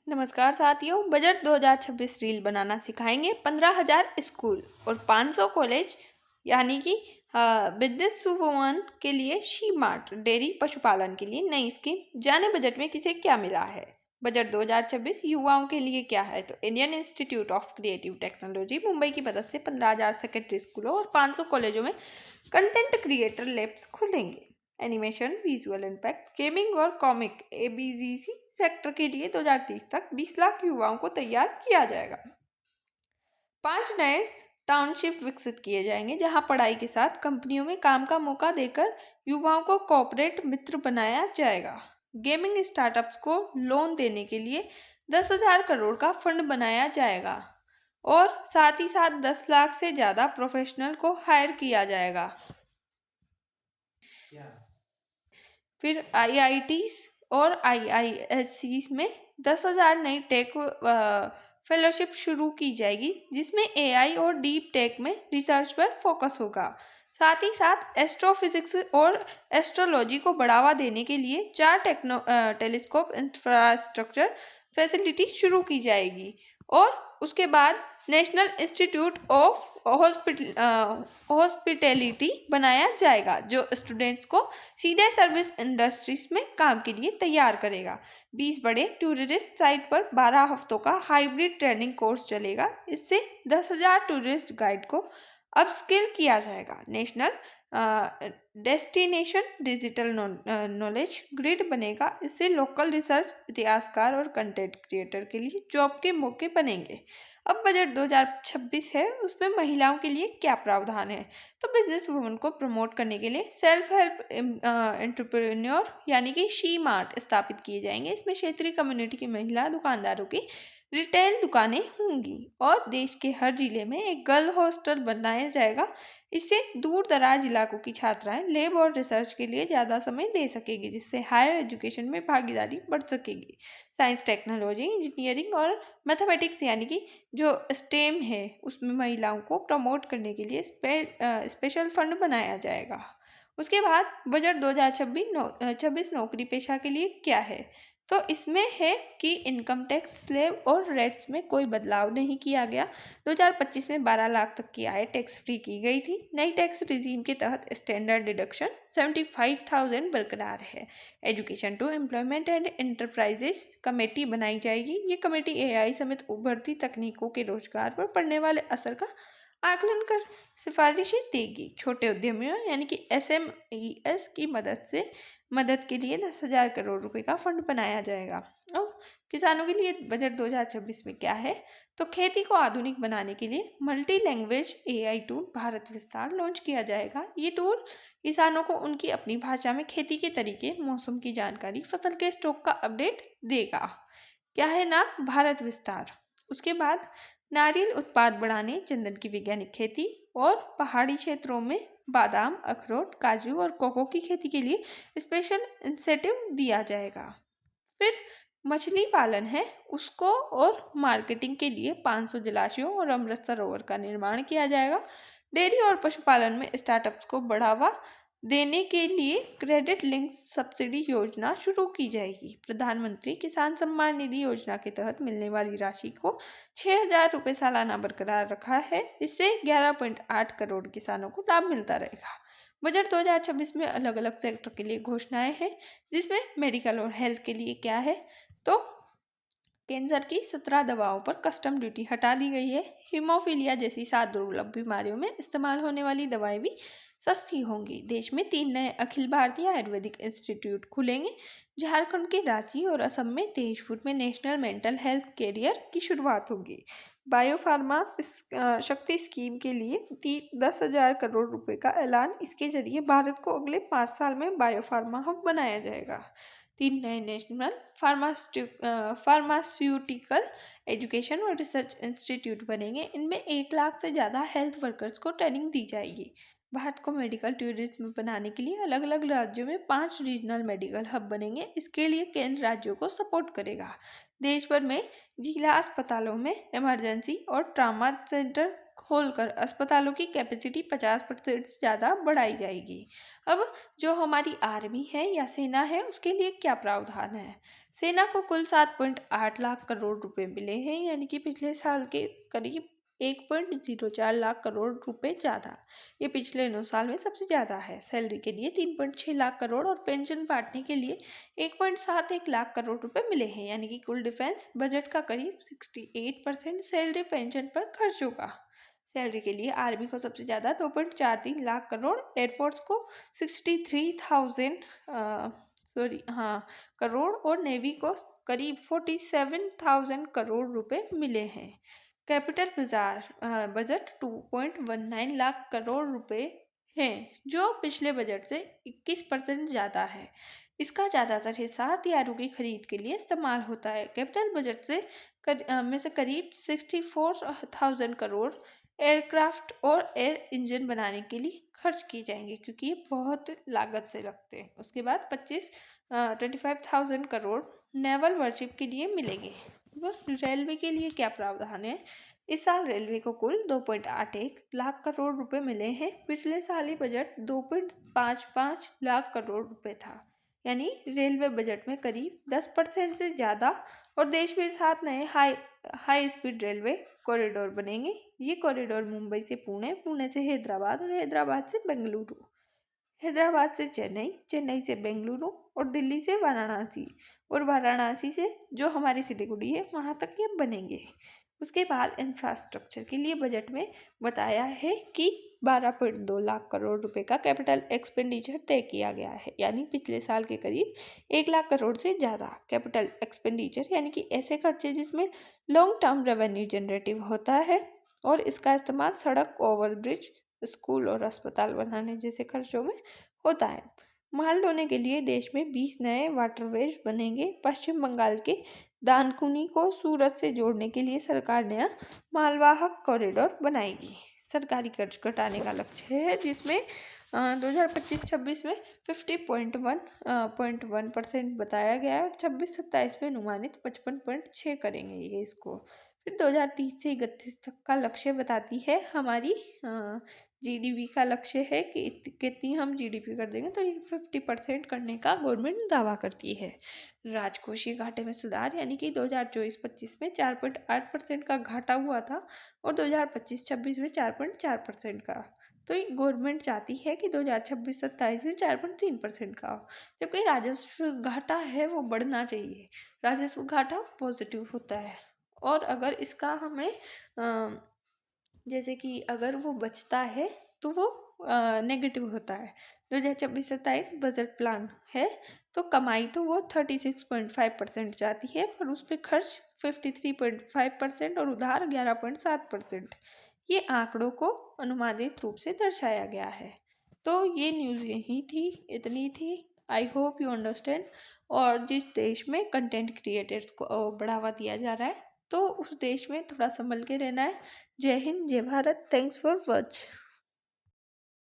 नमस्कार साथियों, budget 2026 reel बनाना सिखाएंगे 15,000 स्कूल और 500 कॉलेज, यानी कि बिजनेस वुमन के लिए शी मार्ट, डेयरी पशुपालन के लिए नई स्कीम। जाने बजट में किसे क्या मिला है। बजट 2026 युवाओं के लिए क्या है। तो Indian institute of creative technology Mumbai की मदद से 15,000 सेकेंडरी स्कूलों और 500 कॉलेजों में कंटेंट क्रिएटर लैब्स खुलेंगे। एनिमेशन, विजुअल इम्पैक्ट, गेमिंग और कॉमिक एबीजीसी सेक्टर के लिए 2030 तक 20 लाख युवाओं को तैयार किया जाएगा। 5 नए टाउनशिप विकसित किए जाएंगे, जहां पढ़ाई के साथ कंपनियों में काम का मौका देकर युवाओं को कॉर्पोरेट मित्र बनाया जाएगा। गेमिंग स्टार्टअप्स को लोन देने के लिए 10,000 करोड़ का फंड बनाया जाएगा और साथ ही साथ 10 लाख से ज़्यादा प्रोफेशनल को हायर किया जाएगा। फिर आईआईटीज और आईआईएससीज में 10,000 नई टेक फेलोशिप शुरू की जाएगी, जिसमें एआई और डीप टेक में रिसर्च पर फोकस होगा। साथ ही साथ एस्ट्रोफिजिक्स और एस्ट्रोलॉजी को बढ़ावा देने के लिए 4 टेलीस्कोप इंफ्रास्ट्रक्चर फैसिलिटी शुरू की जाएगी और उसके बाद नेशनल इंस्टीट्यूट ऑफ हॉस्पिटैलिटी बनाया जाएगा, जो स्टूडेंट्स को सीधे सर्विस इंडस्ट्रीज में काम के लिए तैयार करेगा। 20 बड़े टूरिस्ट साइट पर 12 हफ्तों का हाइब्रिड ट्रेनिंग कोर्स चलेगा। इससे 10,000 टूरिस्ट गाइड को अपस्किल किया जाएगा। National destination digital knowledge grid बनेगा। इससे लोकल रिसर्च, इतिहासकार और कंटेंट क्रिएटर के लिए जॉब के मौके बनेंगे। अब बजट 2026 है, उसमें महिलाओं के लिए क्या प्रावधान है। तो बिजनेस वुमन को प्रमोट करने के लिए सेल्फ हेल्प एंटरप्रेन्योर यानी कि शी मार्ट स्थापित किए जाएंगे। इसमें क्षेत्रीय कम्युनिटी की महिला दुकानदारों की रिटेल दुकानें होंगी और देश के हर जिले में एक गर्ल हॉस्टल बनाया जाएगा। इससे दूर दराज इलाकों की छात्राएं लैब और रिसर्च के लिए ज़्यादा समय दे सकेगी, जिससे हायर एजुकेशन में भागीदारी बढ़ सकेगी। साइंस, टेक्नोलॉजी, इंजीनियरिंग और मैथमेटिक्स यानी कि जो स्टेम है, उसमें महिलाओं को प्रमोट करने के लिए स्पेशल फंड बनाया जाएगा। उसके बाद बजट 2026 नौकरी पेशा के लिए क्या है। तो इसमें है कि इनकम टैक्स स्लैब और रेट्स में कोई बदलाव नहीं किया गया। 2025 में 12 लाख तक की आय टैक्स फ्री की गई थी। नई टैक्स रिजीम के तहत स्टैंडर्ड डिडक्शन 75,000 बरकरार है। Education to employment and enterprises committee बनाई जाएगी। ये कमेटी एआई समेत उभरती तकनीकों के रोजगार पर पड़ने वाले असर का आकलन कर सिफारिशें देगी। छोटे उद्यमियों यानी कि एसएमईएस की मदद के लिए 10,000 करोड़ रुपए का फंड बनाया जाएगा। और किसानों के लिए बजट 2026 में क्या है। तो खेती को आधुनिक बनाने के लिए multi language AI tool Bharat विस्तार लॉन्च किया जाएगा। ये टूल किसानों को उनकी अपनी भाषा में खेती के तरीके, मौसम की जानकारी, फसल के स्टॉक का अपडेट देगा। क्या है नाम, भारत विस्तार। उसके बाद नारियल उत्पाद बढ़ाने, चंदन की वैज्ञानिक खेती और पहाड़ी क्षेत्रों में बादाम, अखरोट, काजू और कोको की खेती के लिए स्पेशल इंसेंटिव दिया जाएगा। फिर मछली पालन है, उसको और मार्केटिंग के लिए 500 जलाशयों और अमृत सरोवर का निर्माण किया जाएगा। डेयरी और पशुपालन में स्टार्टअप्स को बढ़ावा देने के लिए क्रेडिट लिंक सब्सिडी योजना शुरू की जाएगी। प्रधानमंत्री किसान सम्मान निधि योजना के तहत मिलने वाली राशि को 6,000 रुपये सालाना बरकरार रखा है। इससे 11.8 करोड़ किसानों को लाभ मिलता रहेगा। बजट 2026 में अलग अलग सेक्टर के लिए घोषणाएं हैं, जिसमें मेडिकल और हेल्थ के लिए क्या है। तो कैंसर की 17 दवाओं पर कस्टम ड्यूटी हटा दी गई है। हीमोफीलिया जैसी 7 दुर्लभ बीमारियों में इस्तेमाल होने वाली दवाएं भी सस्ती होंगी। देश में 3 नए अखिल भारतीय आयुर्वेदिक इंस्टीट्यूट खुलेंगे। झारखंड के रांची और असम में 23 फुट में नेशनल मेंटल हेल्थ कैरियर की शुरुआत होगी। बायोफार्मा शक्ति स्कीम के लिए 10,000 करोड़ रुपए का ऐलान। इसके जरिए भारत को अगले 5 साल में बायोफार्मा हब बनाया जाएगा। 3 नए नेशनल फार्मास्यूटिकल एजुकेशन और रिसर्च इंस्टीट्यूट बनेंगे। इनमें 1 लाख से ज़्यादा हेल्थ वर्कर्स को ट्रेनिंग दी जाएगी। भारत को मेडिकल टूरिज्म बनाने के लिए अलग अलग राज्यों में 5 रीजनल मेडिकल हब बनेंगे। इसके लिए केंद्र राज्यों को सपोर्ट करेगा। देश भर में जिला अस्पतालों में इमरजेंसी और ट्रामा सेंटर खोलकर अस्पतालों की कैपेसिटी 50% से ज़्यादा बढ़ाई जाएगी। अब जो हमारी आर्मी है या सेना है उसके लिए क्या प्रावधान है। सेना को कुल 7.8 लाख करोड़ रुपए मिले हैं, यानी कि पिछले साल के करीब 1.04 लाख करोड़ रुपए ज़्यादा। ये पिछले 9 साल में सबसे ज़्यादा है। सैलरी के लिए 3.6 लाख करोड़ और पेंशन बांटने के लिए 1.71 लाख करोड़ रुपए मिले हैं, यानी कि कुल डिफेंस बजट का करीब 68% सैलरी पेंशन पर खर्च होगा। सैलरी के लिए आर्मी को सबसे ज़्यादा 2.43 लाख करोड़, एयरफोर्स को 63,000 करोड़ और नेवी को करीब 47,000 करोड़ रुपए मिले हैं। कैपिटल बजट 2.19 लाख करोड़ रुपए हैं, जो पिछले बजट से 21% ज़्यादा है। इसका ज़्यादातर हिस्सा हथियारों की खरीद के लिए इस्तेमाल होता है। कैपिटल बजट में से करीब 64,000 करोड़ एयरक्राफ्ट और एयर इंजन बनाने के लिए खर्च किए जाएंगे, क्योंकि ये बहुत लागत से लगते हैं। उसके बाद 25,000 करोड़ नेवल वर्शिप के लिए मिलेंगे। रेलवे के लिए क्या प्रावधान है। इस साल रेलवे को कुल 2.81 लाख करोड़ रुपए मिले हैं। पिछले साल ही बजट 2.55 लाख करोड़ रुपए था, यानी रेलवे बजट में करीब 10% से ज़्यादा। और देश में 7 नए हाई स्पीड रेलवे कॉरिडोर बनेंगे। ये कॉरिडोर मुंबई से पुणे, पुणे से हैदराबाद और हैदराबाद से बेंगलुरु, हैदराबाद से चेन्नई, चेन्नई से बेंगलुरु और दिल्ली से वाराणसी, और वाराणसी से जो हमारी सिलीगुड़ी है वहाँ तक ये बनेंगे। उसके बाद इंफ्रास्ट्रक्चर के लिए बजट में बताया है कि 12.2 लाख करोड़ रुपए का कैपिटल एक्सपेंडिचर तय किया गया है, यानी पिछले साल के करीब 1 लाख करोड़ से ज़्यादा। कैपिटल एक्सपेंडिचर यानी कि ऐसे खर्चे जिसमें लॉन्ग टर्म रेवेन्यू जनरेटिव होता है और इसका इस्तेमाल सड़क, ओवरब्रिज, स्कूल और अस्पताल बनाने जैसे खर्चों में होता है। माल ढोने के लिए देश में 20 नए वाटरवेज बनेंगे। पश्चिम बंगाल के दानकुनी को सूरत से जोड़ने के लिए सरकार नया मालवाहक कॉरिडोर बनाएगी। सरकारी कर्ज घटाने का लक्ष्य है, जिसमें 2025-26 में 50.1% बताया गया है और 26-27 में अनुमानित 55.6 करेंगे ये इसको। फिर 2030 से 31 तक का लक्ष्य बताती है हमारी जीडीपी का लक्ष्य है कि कितनी हम जीडीपी कर देंगे, तो ये 50% करने का गवर्नमेंट दावा करती है। राजकोषीय घाटे में सुधार, यानी कि 2024-25 में 4.8% का घाटा हुआ था और 2025-26 में 4.4% का। तो ये गवर्नमेंट चाहती है कि 2026-27 में 4.3% का हो, जबकि राजस्व घाटा है वो बढ़ना चाहिए। राजस्व घाटा पॉजिटिव होता है, और अगर इसका हमें जैसे कि अगर वो बचता है तो वो नेगेटिव होता है। 2026-27 बजट प्लान है तो कमाई तो वो 36.5% जाती है, पर उस पर खर्च 53.5% और उधार 11.7%। ये आंकड़ों को अनुमानित रूप से दर्शाया गया है। तो ये न्यूज़ यही थी, इतनी थी। I hope you understand. और जिस देश में कंटेंट क्रिएटर्स को बढ़ावा दिया जा रहा है, तो उस देश में थोड़ा संभल के रहना है। जय हिंद, जय भारत। Thanks for watch.